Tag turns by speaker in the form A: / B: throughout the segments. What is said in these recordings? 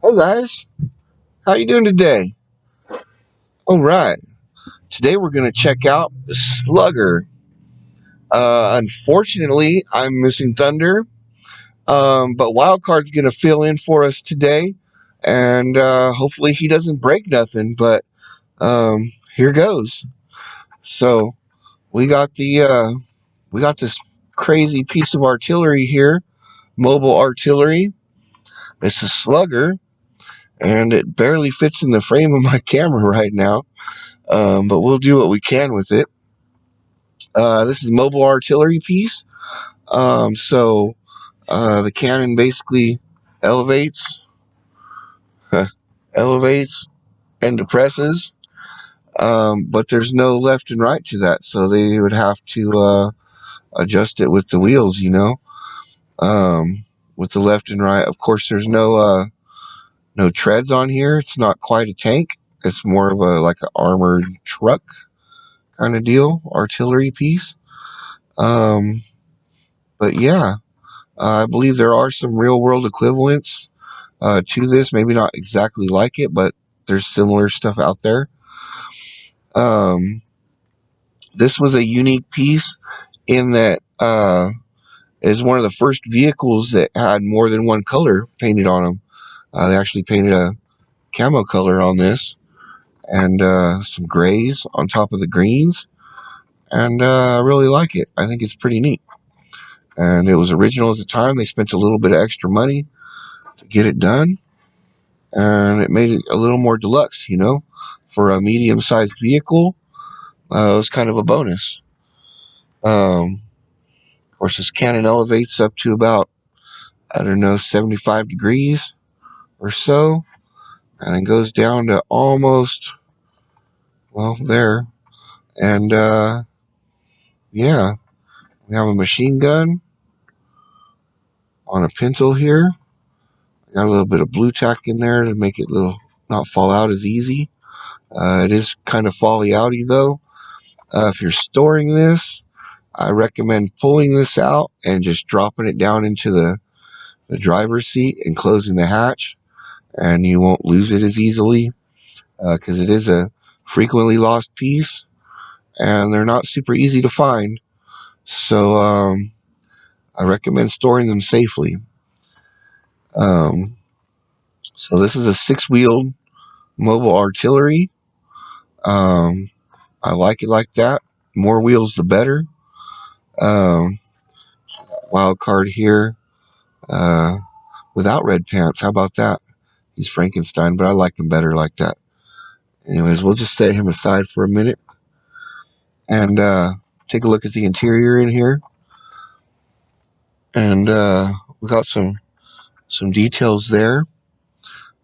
A: Hey guys, how you doing today? All right, today we're gonna check out the Slugger. Unfortunately, I'm missing Thunder, but Wildcard's gonna fill in for us today, and hopefully he doesn't break nothing. But here goes. So we got this crazy piece of artillery here, mobile artillery. It's a Slugger, and it barely fits in the frame of my camera right now. But we'll do what we can with it. This is a mobile artillery piece. The cannon basically elevates, elevates and depresses, but there's no left and right to that, so they would have to adjust it with the wheels, with the left and right. Of course, there's no treads on here. It's not quite a tank. It's more of a like an armored truck kind of deal, artillery piece. Um, but yeah. I believe there are some real world equivalents to this. Maybe not exactly like it, but there's similar stuff out there. Um, this was a unique piece in that is one of the first vehicles that had more than one color painted on them. They actually painted a camo color on this and some grays on top of the greens. And I really like it. I think it's pretty neat. And it was original at the time. They spent a little bit of extra money to get it done. And it made it a little more deluxe, for a medium-sized vehicle. It was kind of a bonus. Of course, this cannon elevates up to about, 75 degrees or so, and it goes down to almost, well, there. And yeah, we have a machine gun on a pintle here. Got a little bit of blue tack in there to make it not fall out as easy. It is kind of folly outy though. If you're storing this, I recommend pulling this out and just dropping it down into the driver's seat and closing the hatch, and you won't lose it as easily because it is a frequently lost piece and they're not super easy to find. So I recommend storing them safely. So this is a 6-wheeled mobile artillery. I like it like that. More wheels, the better. Wild card here without red pants. How about that? He's Frankenstein, but I like him better like that. Anyways, we'll just set him aside for a minute and take a look at the interior in here. And we got some details there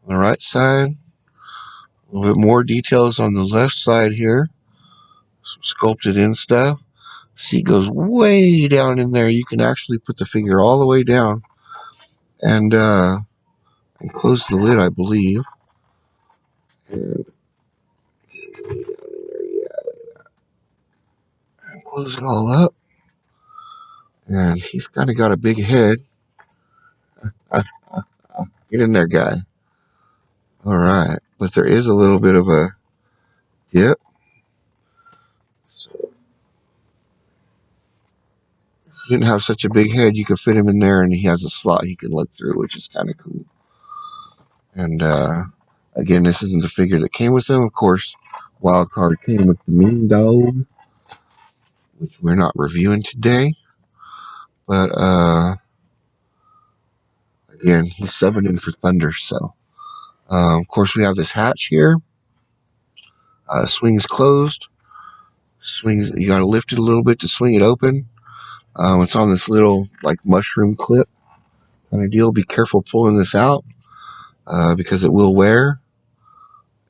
A: on the right side. A little bit more details on the left side here. Some sculpted in stuff. Seat goes way down in there. You can actually put the figure all the way down and close the lid, I believe. And close it all up. And he's kind of got a big head. Get in there, guy. All right. But there is a little bit of a dip. So if he didn't have such a big head, you could fit him in there, and he has a slot he can look through, which is kind of cool. And again, this isn't the figure that came with him. Of course, Wildcard came with the Mean Dog, which we're not reviewing today. But again, he's subbing in for Thunder. So, of course, we have this hatch here. Swings closed. Swings. You got to lift it a little bit to swing it open. It's on this little like mushroom clip kind of deal. Be careful pulling this out because it will wear,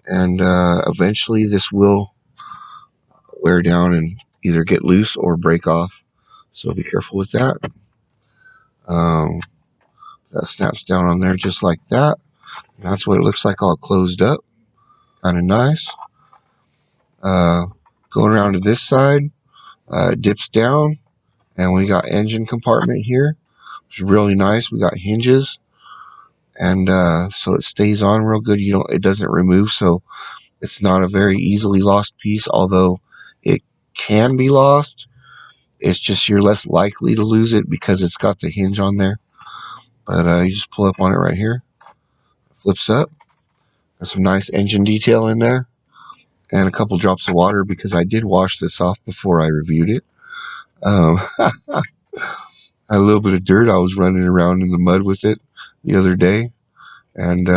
A: and eventually this will wear down and either get loose or break off. So be careful with that. That snaps down on there just like that. And that's what it looks like all closed up. Kind of nice. Going around to this side, dips down, and we got engine compartment here, which is really nice. We got hinges, and so it stays on real good. It doesn't remove, so it's not a very easily lost piece. Although it can be lost, it's just you're less likely to lose it because it's got the hinge on there. But you just pull up on it right here, flips up. There's some nice engine detail in there, and a couple drops of water because I did wash this off before I reviewed it. Had a little bit of dirt. I was running around in the mud with it the other day, and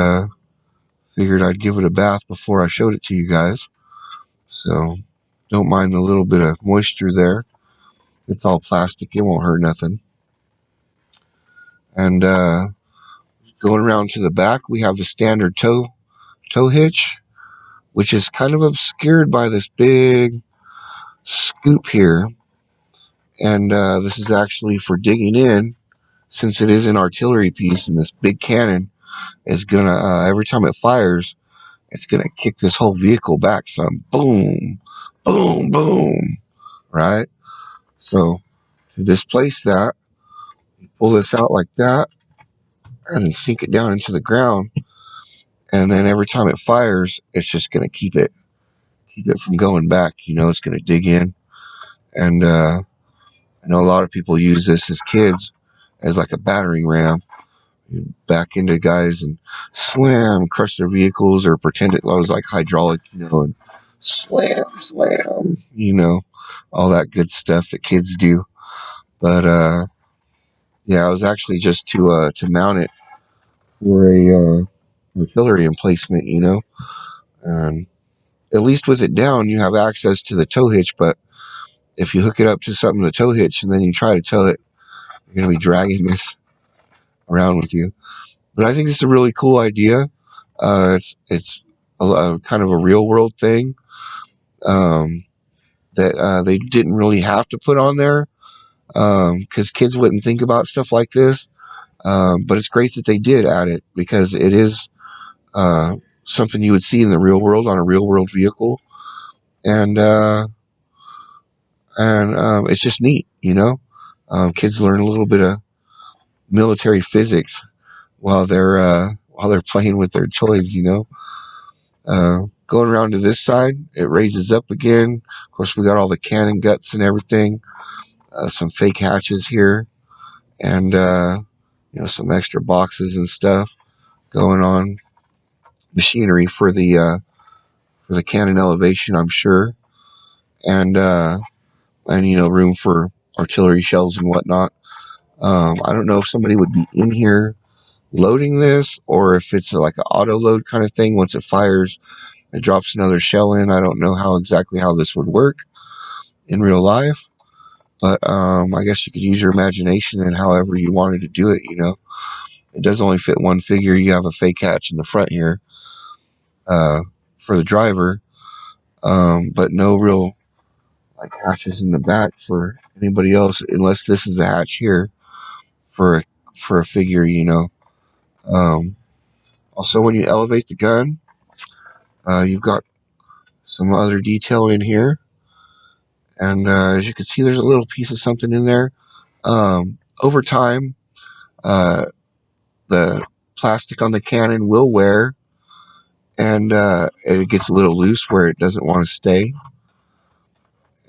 A: figured I'd give it a bath before I showed it to you guys. So don't mind the little bit of moisture there. It's all plastic. It won't hurt nothing. And going around to the back, we have the standard tow hitch, which is kind of obscured by this big scoop here. And this is actually for digging in, since it is an artillery piece, and this big cannon is gonna every time it fires, it's gonna kick this whole vehicle back some. Boom, boom, boom. Right. So to displace that, you pull this out like that, and then sink it down into the ground. And then every time it fires, it's just gonna keep it from going back. It's gonna dig in. And I know a lot of people use this as kids as like a battering ram. Back into guys and slam, crush their vehicles, or pretend it was like hydraulic, and slam, slam, all that good stuff that kids do. But yeah, it was actually just to mount it for a artillery emplacement, and at least with it down, you have access to the tow hitch. But if you hook it up to something to tow hitch and then you try to tow it, you're going to be dragging this around with you. But I think it's a really cool idea. It's a kind of a real world thing that they didn't really have to put on there because kids wouldn't think about stuff like this. But it's great that they did add it because it is something you would see in the real world on a real world vehicle, and it's just neat. Kids learn a little bit of military physics while they're playing with their toys. Going around to this side, it raises up again. Of course, we got all the cannon guts and everything. Some fake hatches here, and some extra boxes and stuff going on. Machinery for the cannon elevation, I'm sure, and room for artillery shells and whatnot. I don't know if somebody would be in here loading this or if it's like an auto load kind of thing. Once it fires, it drops another shell in. I don't know exactly how this would work in real life, but I guess you could use your imagination and however you wanted to do it. It does only fit one figure. You have a fake hatch in the front here for the driver, but no real like hatches in the back for anybody else, unless this is a hatch here for a figure. Also, when you elevate the gun, you've got some other detail in here, and as you can see, there's a little piece of something in there. Over time, the plastic on the cannon will wear, and it gets a little loose where it doesn't want to stay.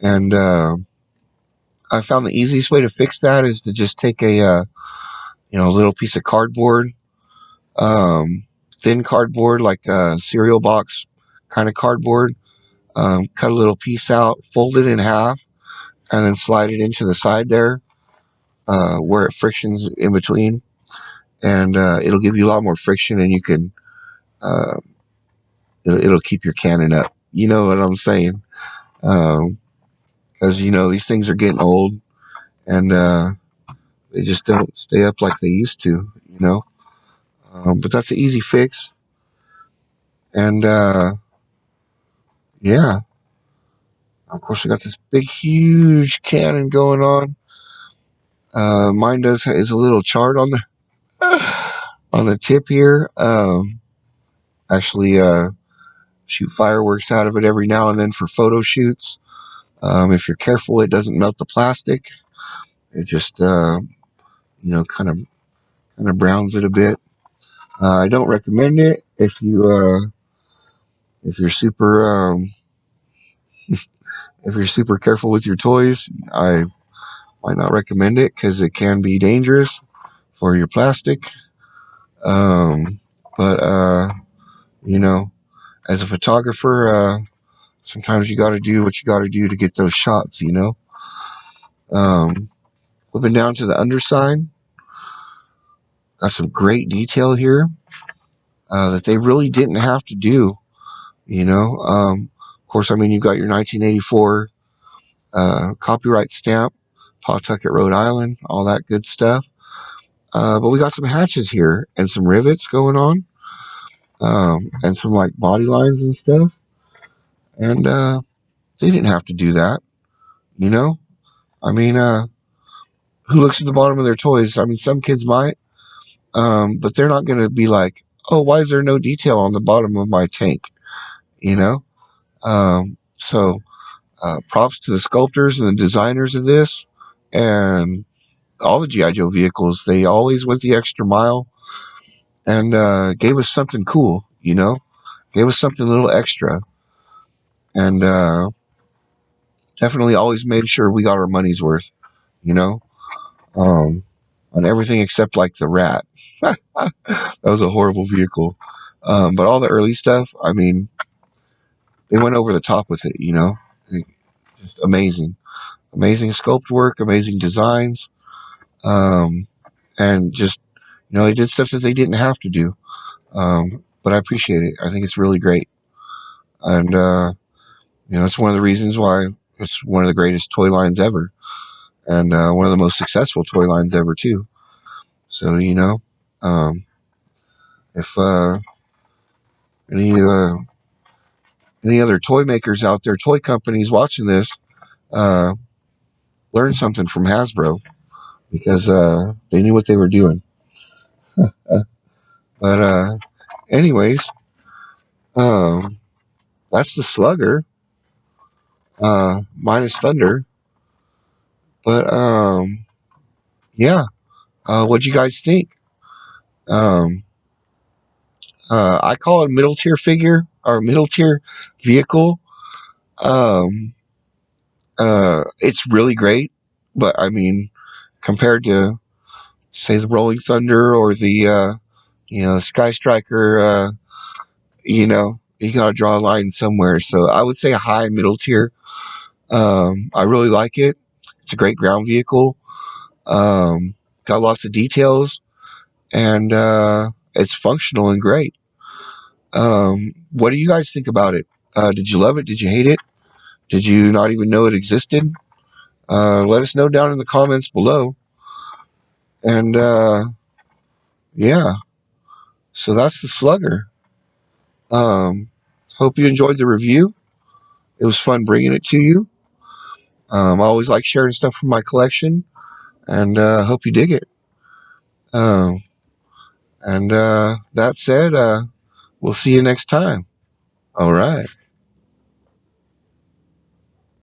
A: And I found the easiest way to fix that is to just take a little piece of cardboard, thin cardboard, like a cereal box kind of cardboard. Cut a little piece out, fold it in half, and then slide it into the side there where it frictions in between. And it'll give you a lot more friction, and you can it'll keep your cannon up. You know what I'm saying? Because these things are getting old, and they just don't stay up like they used to. But that's an easy fix, and yeah. Of course, we got this big, huge cannon going on. Mine is a little charred on the tip here. Actually, shoot fireworks out of it every now and then for photo shoots. If you're careful, it doesn't melt the plastic. It just kind of browns it a bit. I don't recommend it if you're super if you're super careful with your toys. I might not recommend it because it can be dangerous for your plastic. Um, but you know, as a photographer, sometimes you got to do what you got to do to get those shots. Um, Flipping down to the underside, got some great detail here that they really didn't have to do. Of course, I mean, you've got your 1984 copyright stamp, Pawtucket, Rhode Island, all that good stuff. But we got some hatches here and some rivets going on, and some like body lines and stuff. And they didn't have to do that, you know. I mean, who looks at the bottom of their toys? I mean, some kids might, but they're not going to be like, "Oh, why is there no detail on the bottom of my tank?" You know. So props to the sculptors and the designers of this, and all the GI Joe vehicles. They always went the extra mile and gave us something cool. Gave us something a little extra, and definitely always made sure we got our money's worth. You know, um, on everything except like the rat. That was a horrible vehicle. But all the early stuff, I mean, they went over the top with it. Just amazing, amazing sculpt work, amazing designs, um, and just they did stuff that they didn't have to do. But I appreciate it. I think it's really great, and it's one of the reasons why it's one of the greatest toy lines ever, and one of the most successful toy lines ever too. So um, if any any other toy makers out there, toy companies watching this, uh, learn something from Hasbro because they knew what they were doing. But anyways, um, that's the Slugger minus Thunder. But yeah, what'd you guys think? Um, I call it a middle tier figure or middle tier vehicle. Um, it's really great, but I mean, compared to say the Rolling Thunder or the Sky Striker, you got to draw a line somewhere. So I would say a high middle tier. I really like it. It's a great ground vehicle. Got lots of details, and it's functional and great. What do you guys think about it? Did you love it? Did you hate it? Did you not even know it existed? Let us know down in the comments below. And yeah, so that's the Slugger. Um, Hope you enjoyed the review. It was fun bringing it to you. I always like sharing stuff from my collection, and hope you dig it. Um, and that said, we'll see you next time. All right.